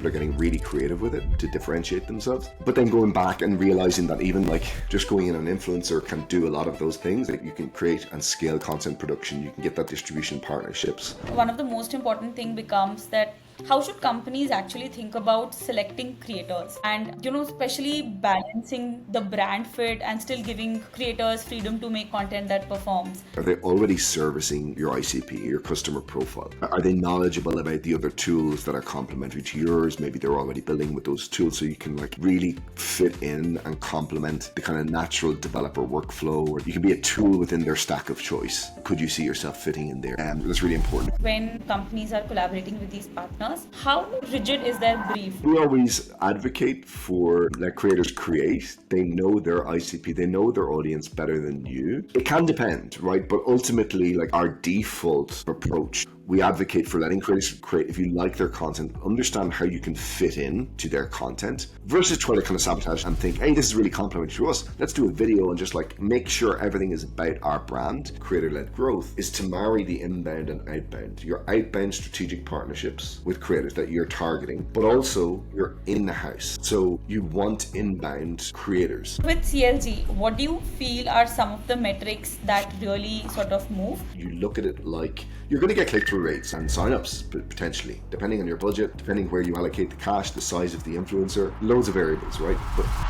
are getting really creative with it to differentiate themselves. But then going back and realizing that even like just going in an influencer can do a lot of those things. That you can create and scale content production, you can get that distribution partnerships. One of the most important thing becomes that how should companies actually think about selecting creators and especially balancing the brand fit and still giving creators freedom to make content that performs. Are they already servicing your ICP, your customer profile? Are they knowledgeable about the other tools that are complementary to yours? Maybe they're already building with those tools so you can like really fit in and complement the kind of natural developer workflow, or you can be a tool within their stack of choice. Could you see yourself fitting in there? That's really important. When companies are collaborating with these partners, how rigid is their brief? We always advocate for let creators create. They know their ICP, they know their audience better than you. It can depend, right? But ultimately, like our default approach, we advocate for letting creators create. If you like their content, understand how you can fit in to their content versus try to kind of sabotage and think, hey, this is really complimentary to us. Let's do a video and just like make sure everything is about our brand. Creator-led growth is to marry the inbound and outbound. Your outbound strategic partnerships with creators that you're targeting, but also you're in the house. So you want inbound creators. With CLG, what do you feel are some of the metrics that really sort of move? You look at it like you're going to get click-through rates and sign-ups potentially, depending on your budget, depending where you allocate the cash, the size of the influencer, loads of variables, right?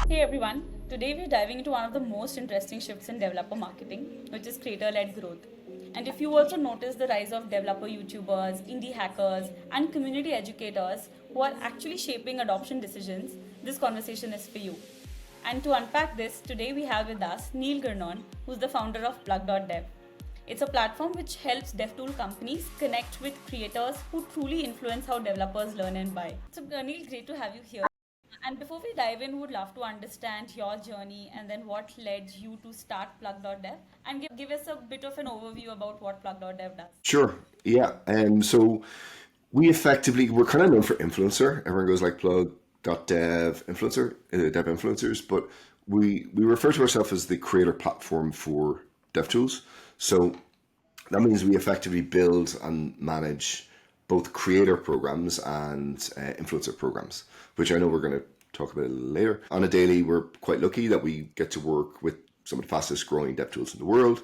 Hey everyone, today we're diving into one of the most interesting shifts in developer marketing, which is creator-led growth. And if you also notice the rise of developer YouTubers, indie hackers, and community educators who are actually shaping adoption decisions, this conversation is for you. And to unpack this, today we have with us Neil Gurnon, who's the founder of Plug.dev. It's a platform which helps DevTool companies connect with creators who truly influence how developers learn and buy. So Neil, great to have you here. And before we dive in, we would love to understand your journey and then what led you to start Plug.dev, and give us a bit of an overview about what Plug.dev does. Sure, yeah. So we're kind of known for influencer. Everyone goes like Plug.dev influencer, dev influencers, but we refer to ourselves as the creator platform for DevTools. So that means we effectively build and manage both creator programs and influencer programs, which I know we're going to talk about later. On a daily, we're quite lucky that we get to work with some of the fastest growing DevTools in the world,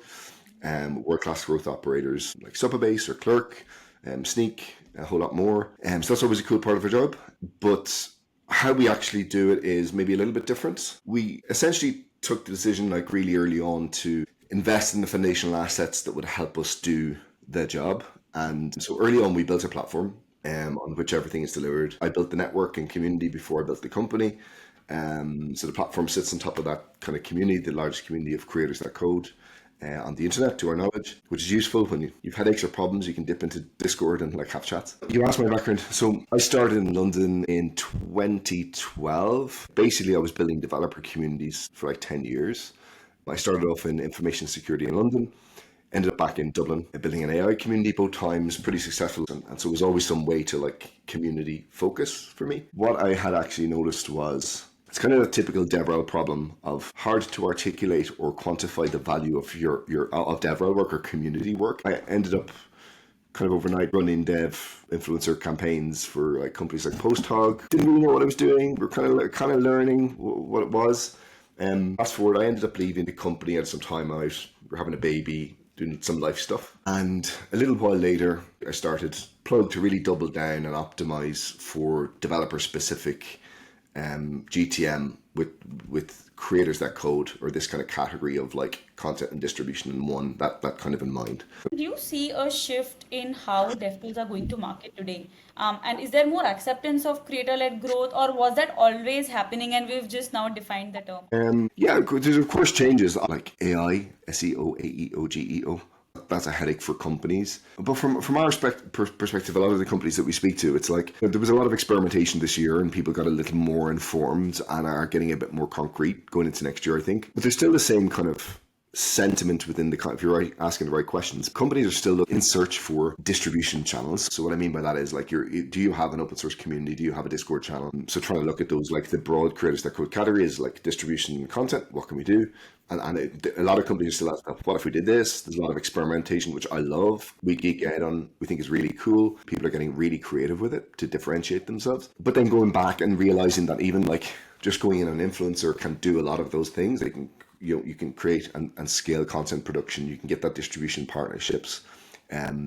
world-class growth operators like Supabase or Clerk, Snyk, a whole lot more. So that's always a cool part of our job. But how we actually do it is maybe a little bit different. We essentially took the decision like really early on to invest in the foundational assets that would help us do the job. And so early on, we built a platform on which everything is delivered. I built the network and community before I built the company. So the platform sits on top of that kind of community, the largest community of creators that code on the internet, to our knowledge, which is useful when you've headaches or problems. You can dip into Discord and like have chats. You asked my background. So I started in London in 2012. Basically, I was building developer communities for like 10 years. I started off in information security in London, ended up back in Dublin, building an AI community both times, pretty successful. And so it was always some way to like community focus for me. What I had actually noticed was it's kind of a typical DevRel problem of hard to articulate or quantify the value of your DevRel work or community work. I ended up kind of overnight running dev influencer campaigns for like companies like PostHog. Didn't really know what I was doing. We're kind of learning what it was. Fast forward, I ended up leaving the company, had some time out, we're having a baby, doing some life stuff. And a little while later, I started Plug to really double down and optimize for developer specific GTM with creators that code, or this kind of category of like content and distribution in one, that kind of in mind. Do you see a shift in how DevTools are going to market today? And is there more acceptance of creator-led growth, or was that always happening and we've just now defined the term? Yeah, there's of course changes like AI, SEO, AEO, GEO. That's a headache for companies. But from our perspective, a lot of the companies that we speak to, it's like there was a lot of experimentation this year and people got a little more informed and are getting a bit more concrete going into next year, I think. But there's still the same kind of sentiment within if you're asking the right questions, companies are still in search for distribution channels. So what I mean by that is like, do you have an open source community? Do you have a Discord channel? So trying to look at those, like the broad creators that code categories, like distribution and content. What can we do? And a lot of companies still ask, what if we did this? There's a lot of experimentation, which I love. We geek out on, we think is really cool. People are getting really creative with it to differentiate themselves. But then going back and realizing that even like just going in an influencer can do a lot of those things. They can, you can create and scale content production. You can get that distribution partnerships.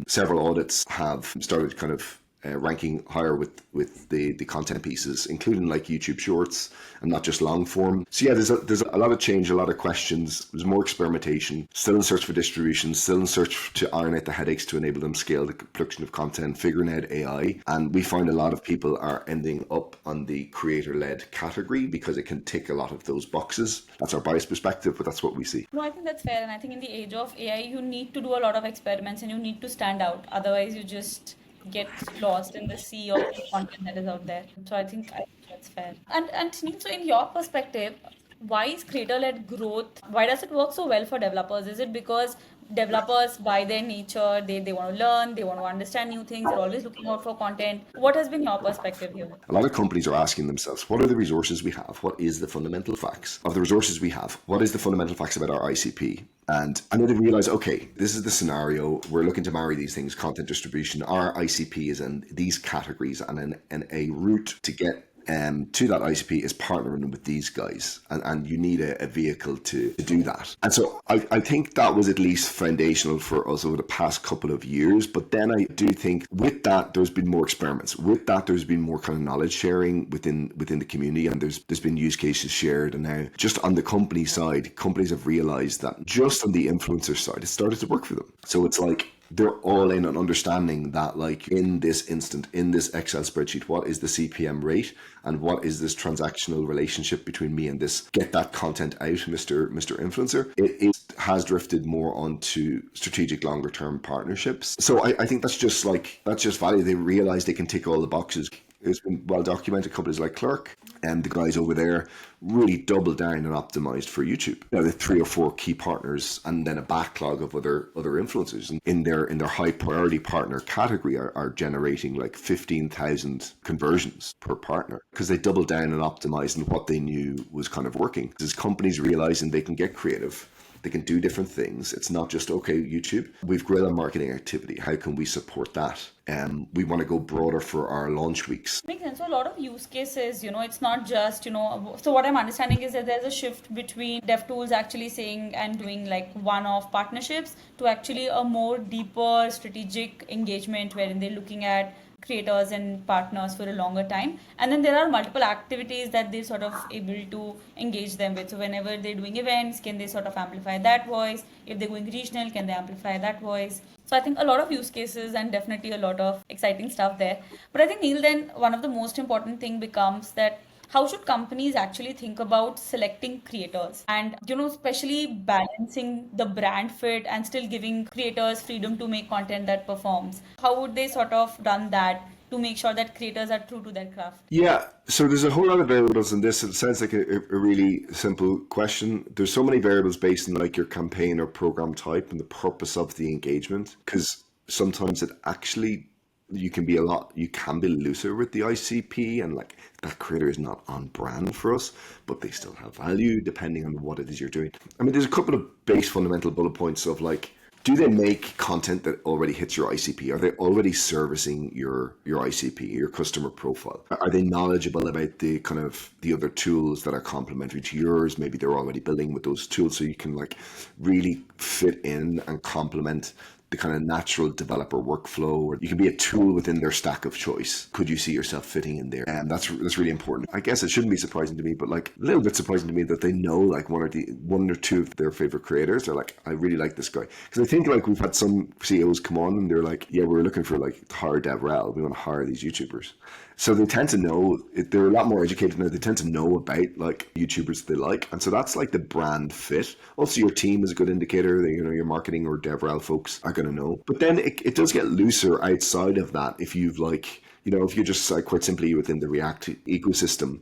Several audits have started kind of ranking higher with the content pieces, including like YouTube Shorts and not just long form. So yeah, there's a lot of change, a lot of questions. There's more experimentation, still in search for distribution, still in search to iron out the headaches to enable them scale the production of content, figuring out AI. And we find a lot of people are ending up on the creator-led category because it can tick a lot of those boxes. That's our biased perspective, but that's what we see. No, I think that's fair. And I think in the age of AI, you need to do a lot of experiments and you need to stand out. Otherwise, you just get lost in the sea of content that is out there. So I think that's fair. And Sunil, so in your perspective, why is creator-led growth, why does it work so well for developers? Is it because developers by their nature, they want to learn, they want to understand new things, they're always looking out for content? What has been your perspective here? A lot of companies are asking themselves, what are the resources we have? What is the fundamental facts of the resources we have? What is the fundamental facts about our ICP? And then they realize, okay, this is the scenario. We're looking to marry these things, content distribution. Our ICP is in these categories, and a route to get to that ICP is partnering with these guys, and you need a vehicle to do that. And so I think that was at least foundational for us over the past couple of years. But then I do think with that, there's been more experiments. With that, there's been more kind of knowledge sharing within the community, and there's been use cases shared. And now just on the company side, companies have realized that just on the influencer side, it started to work for them. So it's like, they're all in on understanding that, like, in this instant, in this Excel spreadsheet, what is the CPM rate and what is this transactional relationship between me and this? Get that content out, Mr. Influencer. It has drifted more onto strategic longer term partnerships. So I think that's just value. They realize they can tick all the boxes. It's been well documented. Companies like Clerk and the guys over there really doubled down and optimized for YouTube. Now, the 3 or 4 key partners and then a backlog of other influencers, and in their high priority partner category are generating like 15,000 conversions per partner because they doubled down and optimized on what they knew was kind of working. As companies realizing they can get creative, they can do different things. It's not just, okay, YouTube, we've guerrilla marketing activity. How can we support that? We want to go broader for our launch weeks. Makes sense. So a lot of use cases, it's not just, so what I'm understanding is that there's a shift between DevTools actually saying and doing like one-off partnerships to actually a more deeper strategic engagement wherein they're looking at creators and partners for a longer time, and then there are multiple activities that they're sort of able to engage them with. So whenever they're doing events, can they sort of amplify that voice? If they're going regional, can they amplify that voice? So I think a lot of use cases and definitely a lot of exciting stuff there. But I think, Neil, then one of the most important thing becomes that how should companies actually think about selecting creators and, especially balancing the brand fit and still giving creators freedom to make content that performs? How would they sort of run that to make sure that creators are true to their craft? Yeah, so there's a whole lot of variables in this. It sounds like a really simple question. There's so many variables based on like your campaign or program type and the purpose of the engagement, because sometimes it actually you can be looser with the ICP, and like that creator is not on brand for us, but they still have value depending on what it is you're doing. I mean, there's a couple of base fundamental bullet points of like, do they make content that already hits your ICP? Are they already servicing your ICP, your customer profile? Are they knowledgeable about the kind of the other tools that are complementary to yours? Maybe they're already building with those tools, so you can like really fit in and complement the kind of natural developer workflow, or you can be a tool within their stack of choice. Could you see yourself fitting in there? And that's really important. I guess it shouldn't be surprising to me, but like a little bit surprising to me that they know like one or two of their favorite creators. They're like, I really like this guy. Because I think like we've had some CEOs come on and they're like, yeah, we're looking for like to hire DevRel. We want to hire these YouTubers. So they tend to know, they're a lot more educated now. They tend to know about like YouTubers they like. And so that's like the brand fit. Also your team is a good indicator that, your marketing or DevRel folks are going to know. But then it does get looser outside of that. If you've like, if you're just like quite simply within the React ecosystem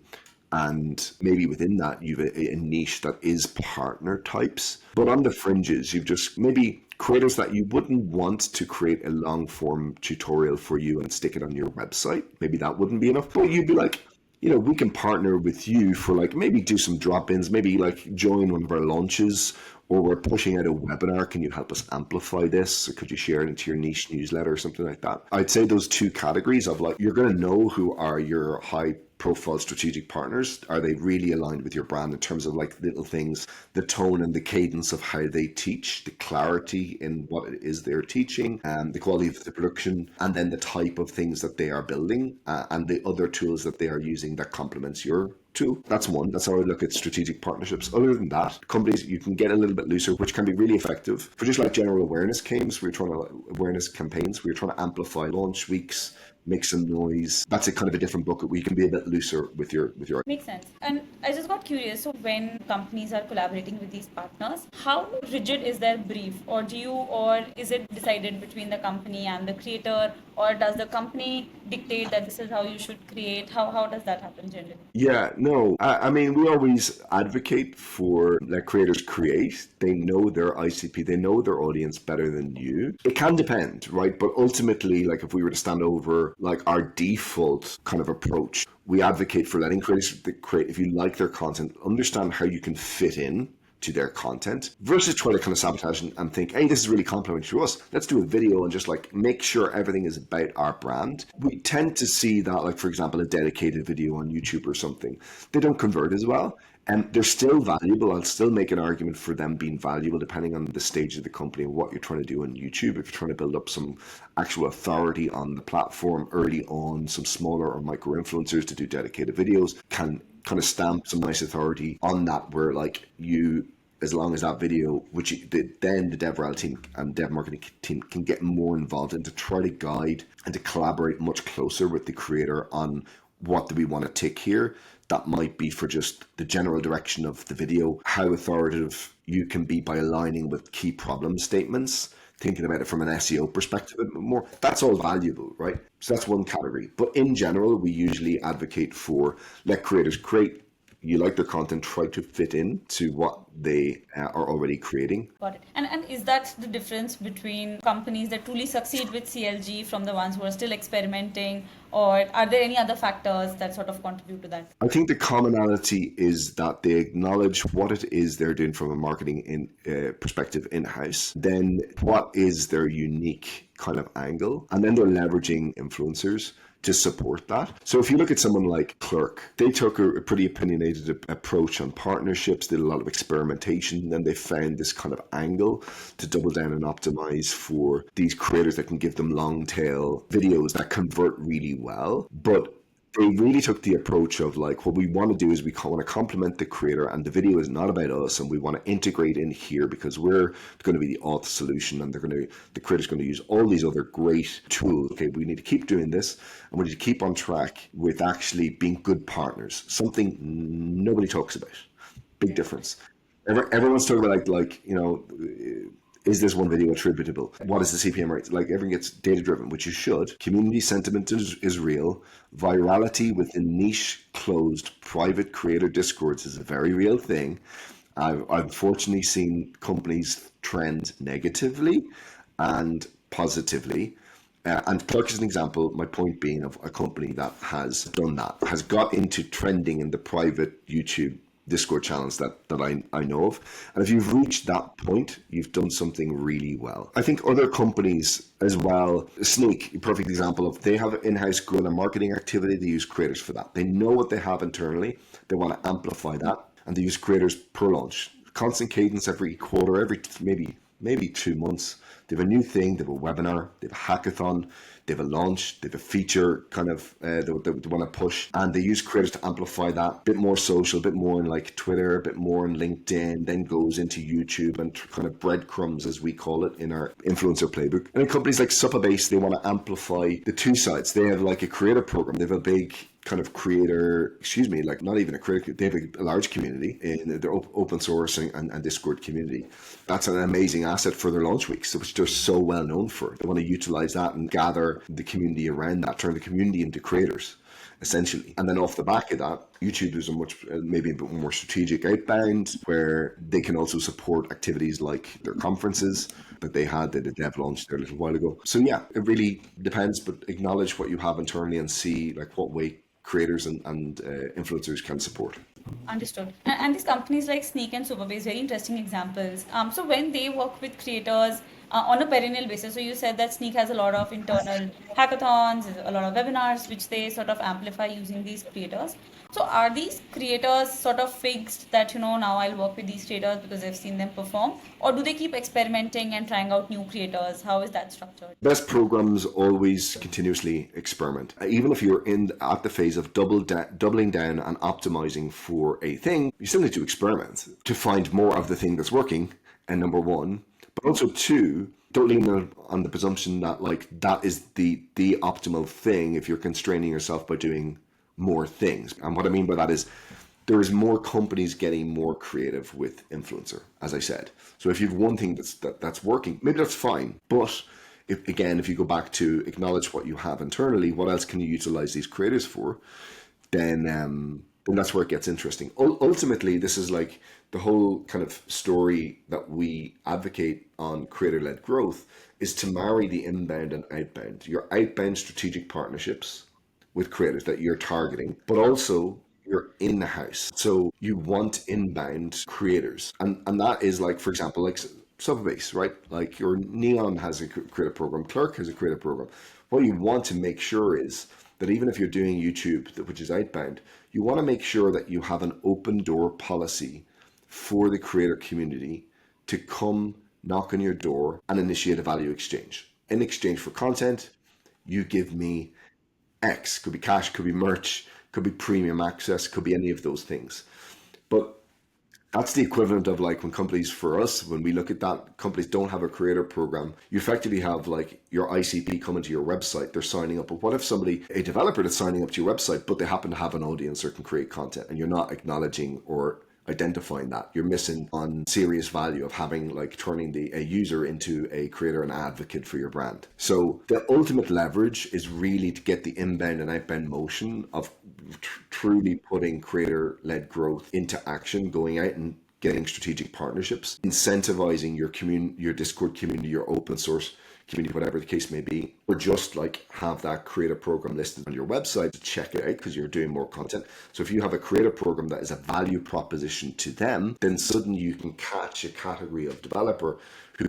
And maybe within that, you've a niche that is partner types. But on the fringes, you've just maybe creators that you wouldn't want to create a long form tutorial for you and stick it on your website. Maybe that wouldn't be enough. But you'd be like, we can partner with you for like maybe do some drop-ins, maybe like join one of our launches, or we're pushing out a webinar. Can you help us amplify this? Or could you share it into your niche newsletter or something like that? I'd say those two categories of like, you're going to know who are your high profile strategic partners. Are they really aligned with your brand in terms of like little things, the tone and the cadence of how they teach, the clarity in what it is they're teaching, and the quality of the production, and then the type of things that they are building, and the other tools that they are using that complements your tool. That's one. That's how I look at strategic partnerships. Other than that, companies, you can get a little bit looser, which can be really effective for just like general awareness campaigns. We're trying to amplify launch weeks, make some noise. That's a kind of a different bucket where you can be a bit looser with your. Makes sense. And I just got curious. So when companies are collaborating with these partners, how rigid is their brief, or is it decided between the company and the creator, or does the company dictate that this is how you should create? How does that happen generally? Yeah, no. I mean, we always advocate for let creators create. They know their ICP, they know their audience better than you. It can depend, right? But ultimately, like if we were to stand over like our default kind of approach, we advocate for letting creators create. If you like their content, understand how you can fit in to their content versus try to kind of sabotage and think, hey, this is really complimentary to us. Let's do a video and just like make sure everything is about our brand. We tend to see that, like, for example, a dedicated video on YouTube or something, they don't convert as well. And they're still valuable. I'll still make an argument for them being valuable depending on the stage of the company and what you're trying to do on YouTube. If you're trying to build up some actual authority on the platform early on, some smaller or micro influencers to do dedicated videos can kind of stamp some nice authority on that, where like you, as long as that video, then the DevRel team and dev marketing team can get more involved in to try to guide and to collaborate much closer with the creator on what do we want to tick here. That might be for just the general direction of the video, how authoritative you can be by aligning with key problem statements, thinking about it from an SEO perspective a bit more. That's all valuable, right? So that's one category. But in general, we usually advocate for let creators create. You like their content, try to fit in to what they are already creating. Got it. And is that the difference between companies that truly succeed with CLG from the ones who are still experimenting, or are there any other factors that sort of contribute to that? I think the commonality is that they acknowledge what it is they're doing from a marketing perspective in-house, then what is their unique kind of angle, and then they're leveraging influencers to support that. So if you look at someone like Clerk, they took a pretty opinionated approach on partnerships, did a lot of experimentation, then they found this kind of angle to double down and optimize for these creators that can give them long tail videos that convert really well. But they really took the approach of like, what we want to do is we want to complement the creator, and the video is not about us, and we want to integrate in here because we're going to be the auth solution, and the creator's going to use all these other great tools. Okay, we need to keep doing this, and we need to keep on track with actually being good partners, something nobody talks about. Big difference. Everyone's talking about like is this one video attributable? What is the CPM rate? Like, everyone gets data driven, which you should. Community sentiment is real. Virality within niche, closed, private creator discords is a very real thing. I've unfortunately seen companies trend negatively and positively. And Clerk is an example, my point being of a company that has done that, has got into trending in the private YouTube Discord channels that I know of. And if you've reached that point, you've done something really well. I think other companies as well, Snyk, a perfect example of, they have in-house guerrilla marketing activity. They use creators for that. They know what they have internally. They want to amplify that, and they use creators per launch. Constant cadence every quarter, every maybe 2 months. They have a new thing, they have a webinar, they have a hackathon, they have a launch, they have a feature kind of they want to push, and they use creators to amplify that. A bit more social, a bit more in like Twitter, a bit more in LinkedIn, then goes into YouTube and kind of breadcrumbs, as we call it in our influencer playbook. And in companies like Supabase, they want to amplify the two sides. They have like a creator program, they have a big kind of creator, like not even a creator, they have a large community in their open source and Discord community. That's an amazing asset for their launch weeks, which they're so well known for. They want to utilize that and gather the community around that, turn the community into creators. essentially. And then off the back of that, YouTube is a much, maybe a bit more strategic outbound, where they can also support activities like their conferences that they had. They did dev launch there a little while ago. So yeah, it really depends, but acknowledge what you have internally and see like what way creators and influencers can support. Understood. And these companies like Snyk and Supabase, very interesting examples. So when they work with creators on a perennial basis, so you said that Snyk has a lot of internal hackathons, a lot of webinars, which they sort of amplify using these creators. So are these creators sort of fixed that, now I'll work with these creators because I've seen them perform? Or do they keep experimenting and trying out new creators? How is that structured? Best programs always continuously experiment. Even if you're at the phase of doubling down and optimizing for a thing, you still need to experiment to find more of the thing that's working. And number one, but also two, don't lean on the presumption that like that is the optimal thing if you're constraining yourself by doing more things. And what I mean by that is there is more companies getting more creative with influencer, as I said. So if you have one thing that's working, maybe that's fine. But if you go back to acknowledge what you have internally, what else can you utilize these creators for? Then that's where it gets interesting. Ultimately, this is like the whole kind of story that we advocate on creator-led growth is to marry the inbound and outbound. Your outbound strategic partnerships with creators that you're targeting, but also you're in the house. So you want inbound creators. And that is like, for example, like Supabase, right? Like your Neon has a creative program, Clerk has a creative program. What you want to make sure is that even if you're doing YouTube, which is outbound, you want to make sure that you have an open door policy for the creator community to come knock on your door and initiate a value exchange. In exchange for content, you give me X, could be cash, could be merch, could be premium access, could be any of those things. But that's the equivalent of like when companies, for us, when we look at that, companies don't have a creator program. You effectively have like your ICP coming to your website, they're signing up. But what if a developer that's signing up to your website, but they happen to have an audience or can create content and you're not acknowledging or identifying that? You're missing on serious value of having like turning a user into a creator and advocate for your brand. So the ultimate leverage is really to get the inbound and outbound motion of truly putting creator-led growth into action, going out and getting strategic partnerships, incentivizing your community, your Discord community, your open source community, whatever the case may be, or just like have that creator program listed on your website to check it out because you're doing more content. So if you have a creator program that is a value proposition to them, then suddenly you can catch a category of developer who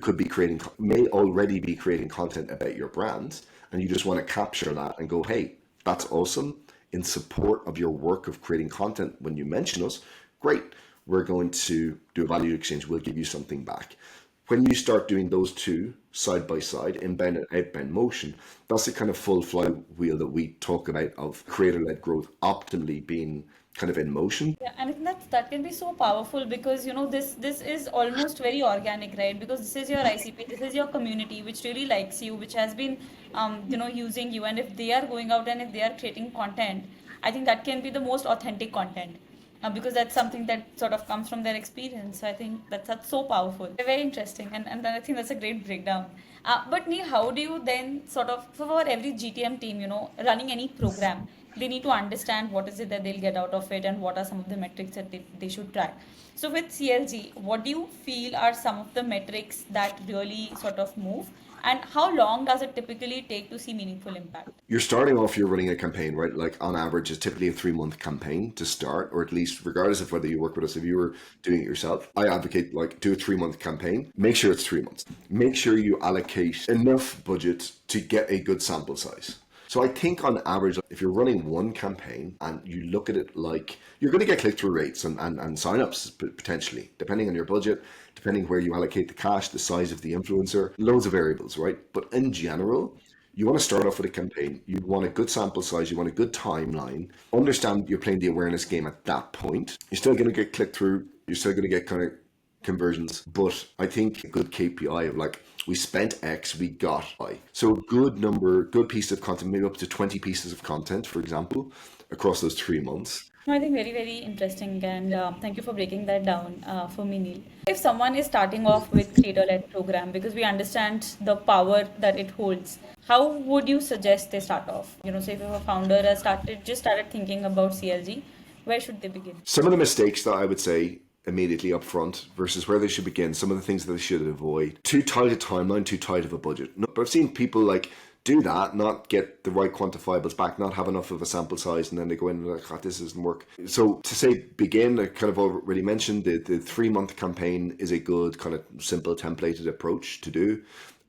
may already be creating content about your brand, and you just want to capture that and go, hey, that's awesome. In support of your work of creating content, when you mention us, great, we're going to do a value exchange, we'll give you something back. When you start doing those two side by side, inbound and outbound motion, that's the kind of full flywheel that we talk about of creator-led growth optimally being kind of in motion. Yeah, and I think that can be so powerful because this is almost very organic, right? Because this is your ICP, this is your community which really likes you, which has been using you, and if they are going out and if they are creating content, I think that can be the most authentic content. Because that's something that sort of comes from their experience. So I think that's so powerful. Very interesting. And I think that's a great breakdown. But Neil, how do you then sort of, for every GTM team, running any program, they need to understand what is it that they'll get out of it and what are some of the metrics that they should track. So with CLG, what do you feel are some of the metrics that really sort of move? And how long does it typically take to see meaningful impact? You're starting off, you're running a campaign, right? Like on average, it's typically a 3-month campaign to start, or at least regardless of whether you work with us, if you were doing it yourself, I advocate like do a 3-month campaign. Make sure it's 3 months. Make sure you allocate enough budget to get a good sample size. So I think on average, if you're running one campaign and you look at it like you're going to get click-through rates and signups potentially, depending on your budget, depending where you allocate the cash, the size of the influencer, loads of variables, right? But in general, you want to start off with a campaign. You want a good sample size. You want a good timeline. Understand you're playing the awareness game at that point. You're still going to get click-through. You're still going to get kind of conversions. But I think a good KPI of like, we spent X, we got Y. So good piece of content, maybe up to 20 pieces of content, for example, across those 3 months. No, I think very, very interesting, and thank you for breaking that down for me, Neil. If someone is starting off with creator-led program, because we understand the power that it holds, how would you suggest they start off? So if a founder has started thinking about CLG, where should they begin? Some of the mistakes that I would say immediately up front versus where they should begin, some of the things that they should avoid. Too tight a timeline, too tight of a budget. No, but I've seen people like do that, not get the right quantifiables back, not have enough of a sample size, and then they go in and like, oh, this doesn't work. So to say begin, I kind of already mentioned the 3 month campaign is a good kind of simple templated approach to do.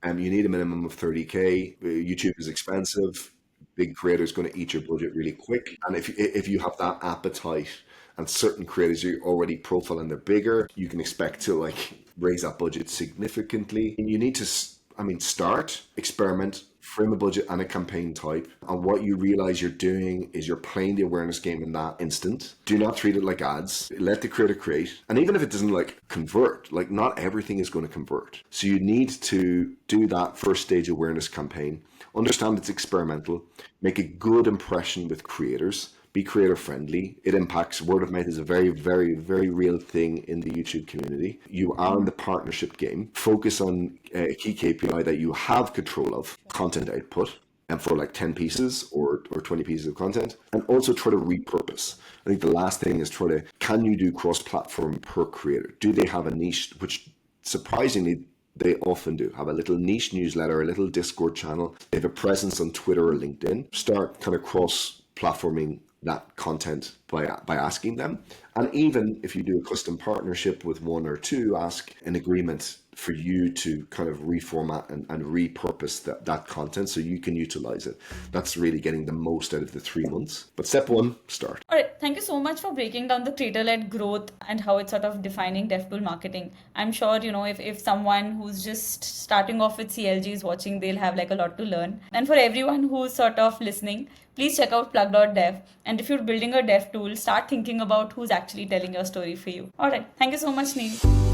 You need a minimum of 30K. YouTube is expensive. Big creators going to eat your budget really quick. And if you have that appetite and certain creators you're already profiling, they're bigger, you can expect to like raise that budget significantly. And you need to, start, experiment, frame a budget and a campaign type. And what you realize you're doing is you're playing the awareness game in that instant. Do not treat it like ads. Let the creator create. And even if it doesn't like convert, like not everything is going to convert. So you need to do that first stage awareness campaign. Understand it's experimental. Make a good impression with creators. Be creator friendly. It impacts. Word of mouth is a very, very, very real thing in the YouTube community. You are in the partnership game. Focus on a key KPI that you have control of, content output, and for like 10 pieces or 20 pieces of content. And also try to repurpose. I think the last thing is can you do cross-platform per creator? Do they have a niche, which surprisingly, they often do have a little niche newsletter, a little Discord channel. They have a presence on Twitter or LinkedIn. Start kind of cross-platforming that content by asking them. And even if you do a custom partnership with one or two, ask an agreement for you to kind of reformat and repurpose that content so you can utilize it. That's really getting the most out of the 3 months. But step one, start. All right, thank you so much for breaking down the creator-led growth and how it's sort of defining DevTool marketing. I'm sure, if someone who's just starting off with CLG is watching, they'll have like a lot to learn. And for everyone who's sort of listening, please check out plug.dev. And if you're building a DevTool, start thinking about who's actually telling your story for you. All right, thank you so much, Neil.